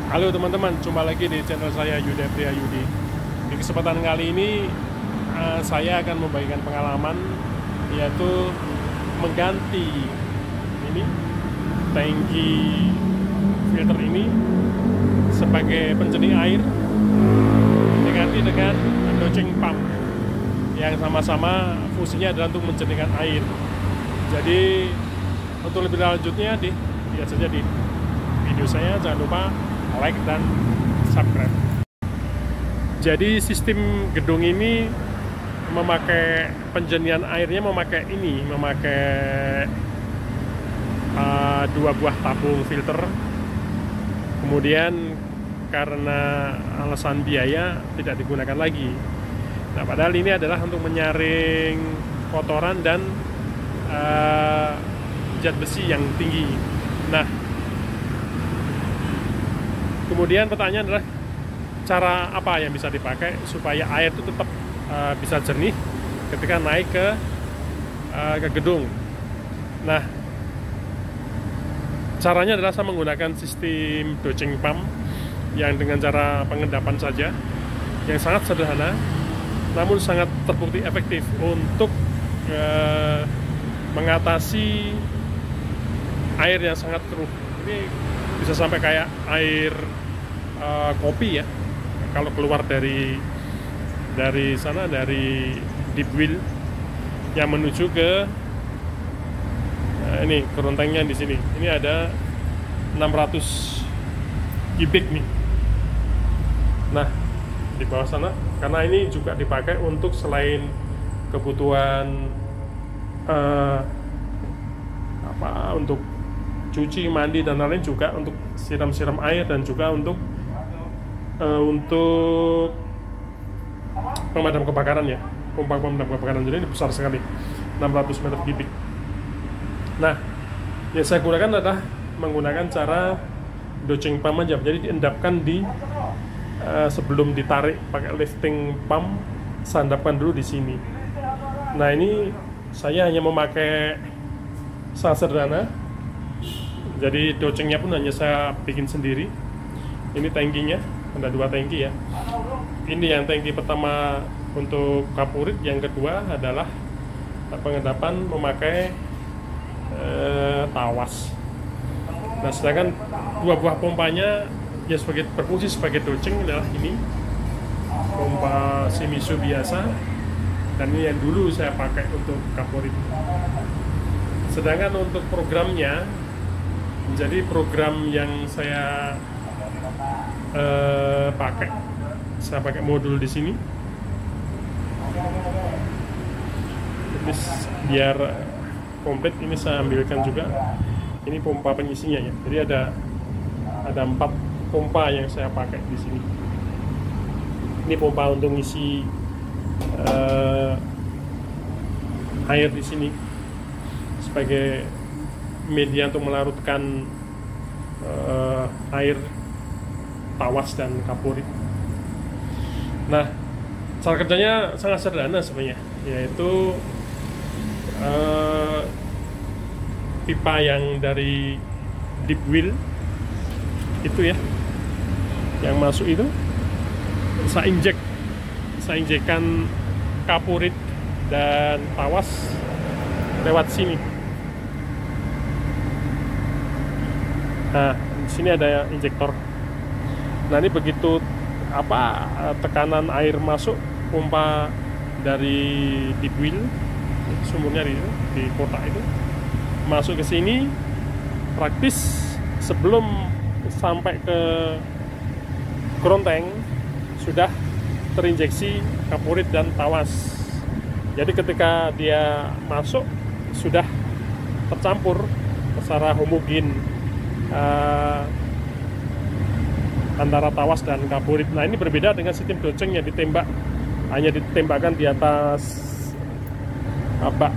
Halo teman-teman, jumpa lagi di channel saya Yuda Priyayudi. Di kesempatan kali ini saya akan membagikan pengalaman, yaitu mengganti ini tangki filter ini sebagai penjernih air diganti dengan dosing pump yang sama-sama fungsinya adalah untuk menjernihkan air. Jadi untuk lebih lanjutnya lihat saja di video saya, jangan lupa like dan subscribe. Jadi sistem gedung ini memakai penjernihan airnya memakai dua buah tabung filter. Kemudian karena alasan biaya tidak digunakan lagi. Nah, padahal ini adalah untuk menyaring kotoran dan zat besi yang tinggi. Nah, kemudian pertanyaan adalah cara apa yang bisa dipakai supaya air itu tetap bisa jernih ketika naik ke gedung. Nah, caranya adalah saya menggunakan sistem dosing pump yang dengan cara pengendapan saja, yang sangat sederhana, namun sangat terbukti efektif untuk mengatasi air yang sangat keruh. Ini bisa sampai kayak air kopi ya, kalau keluar dari sana, dari deep well yang menuju ke ini kerontengnya di sini. Ini ada 600 kubik nih. Nah, di bawah sana, karena ini juga dipakai untuk selain kebutuhan untuk cuci, mandi dan lain-lain, juga untuk siram-siram air dan juga untuk pemadam kebakaran ya, pompa pemadam kebakaran. Jadi ini besar sekali, 600 meter kubik. Nah, yang saya gunakan adalah menggunakan cara dosing pump aja. Jadi diendapkan sebelum ditarik pakai lifting pump, saya endapkan dulu di sini. Nah, ini saya hanya memakai sangat sederhana. Jadi dosingnya pun hanya saya bikin sendiri. Ini tangkinya, ada 2 tangki ya. Ini yang tangki pertama untuk kapurit, yang kedua adalah pengendapan memakai tawas. Nah, sedangkan 2 buah pompanya ya berfungsi sebagai dosing adalah ini pompa Shimizu biasa, dan ini yang dulu saya pakai untuk kapurit. Sedangkan untuk programnya, jadi program yang saya pakai modul di sini. Ini biar komplit, ini saya ambilkan juga. Ini pompa pengisinya ya. Jadi ada 4 pompa yang saya pakai di sini. Ini pompa untuk ngisi air di sini sebagai media untuk melarutkan air tawas dan kapurit. Nah, cara kerjanya sangat sederhana sebenarnya, yaitu pipa yang dari deep well itu ya, yang masuk itu saya injekkan kapurit dan tawas lewat sini. Nah, di sini ada injektor. Nah, ini begitu tekanan air masuk pompa dari deep well, sumbernya di kotak itu, masuk ke sini, praktis sebelum sampai ke keronteng sudah terinjeksi kapurit dan tawas. Jadi ketika dia masuk sudah tercampur secara homogen antara tawas dan kapurit. Nah, ini berbeda dengan sistem dosing yang hanya ditembakkan di atas bak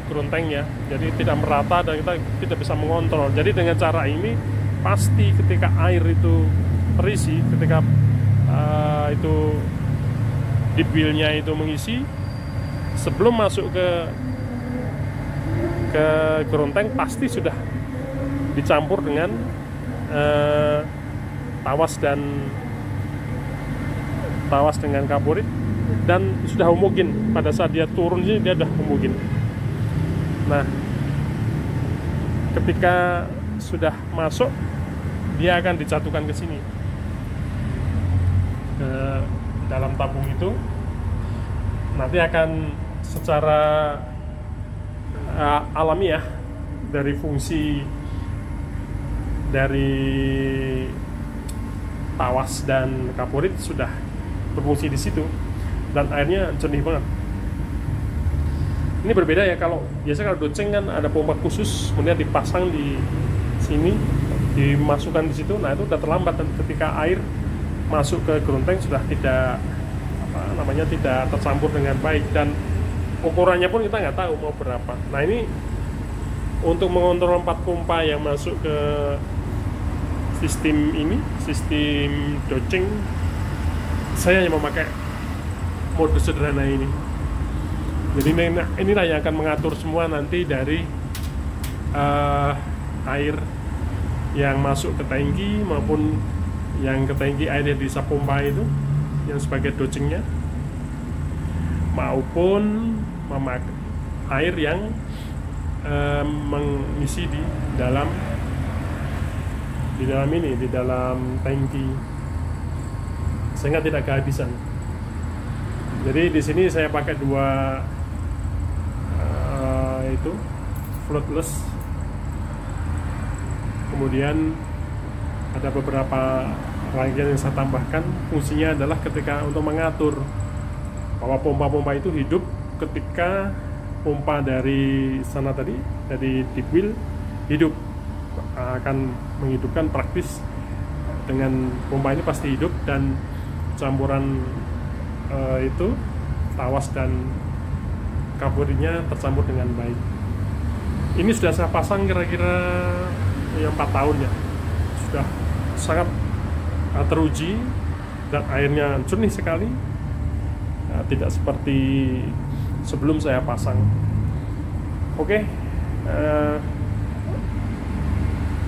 keronteng ya. Jadi tidak merata dan kita tidak bisa mengontrol. Jadi dengan cara ini pasti ketika air itu terisi, ketika itu deep well-nya itu mengisi, sebelum masuk ke keronteng pasti sudah dicampur dengan tawas dengan kaporit, dan sudah homogen. Pada saat dia turun sini dia sudah homogen. Nah, ketika sudah masuk, dia akan dicatukan ke sini, ke dalam tabung itu. Nanti akan secara alamiah dari fungsi dari tawas dan kaporit sudah berfungsi di situ, dan airnya jernih banget. Ini berbeda ya, kalau biasa kalau doceng kan ada pompa khusus, kemudian dipasang di sini, dimasukkan di situ. Nah, itu udah terlambat, dan ketika air masuk ke geronteng sudah tidak tidak tercampur dengan baik, dan ukurannya pun kita nggak tahu mau berapa. Nah, ini untuk mengontrol 4 pompa yang masuk ke sistem ini, sistem doceng, saya hanya memakai mode sederhana ini. Jadi inilah yang akan mengatur semua nanti dari air yang masuk ke tangki maupun yang ke tangki air yang diisap pompa itu, yang sebagai docengnya, maupun memakai air yang mengisi di dalam tangki, sehingga tidak kehabisan. Jadi di sini saya pakai dua itu floatless. Kemudian ada beberapa rangkaian yang saya tambahkan. Fungsinya adalah ketika untuk mengatur bahwa pompa-pompa itu hidup ketika pompa dari sana tadi, dari deep well hidup, akan menghidupkan praktis. Dengan pompa ini pasti hidup, dan campuran itu tawas dan kaporitnya tercampur dengan baik. Ini sudah saya pasang kira-kira 4 tahun ya, sudah sangat teruji, dan airnya jernih sekali, tidak seperti sebelum saya pasang. Oke,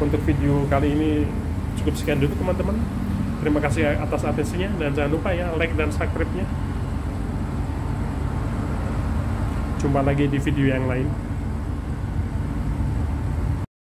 untuk video kali ini cukup sekian dulu teman-teman. Terima kasih atas atensinya, dan jangan lupa ya like dan subscribe-nya. Jumpa lagi di video yang lain.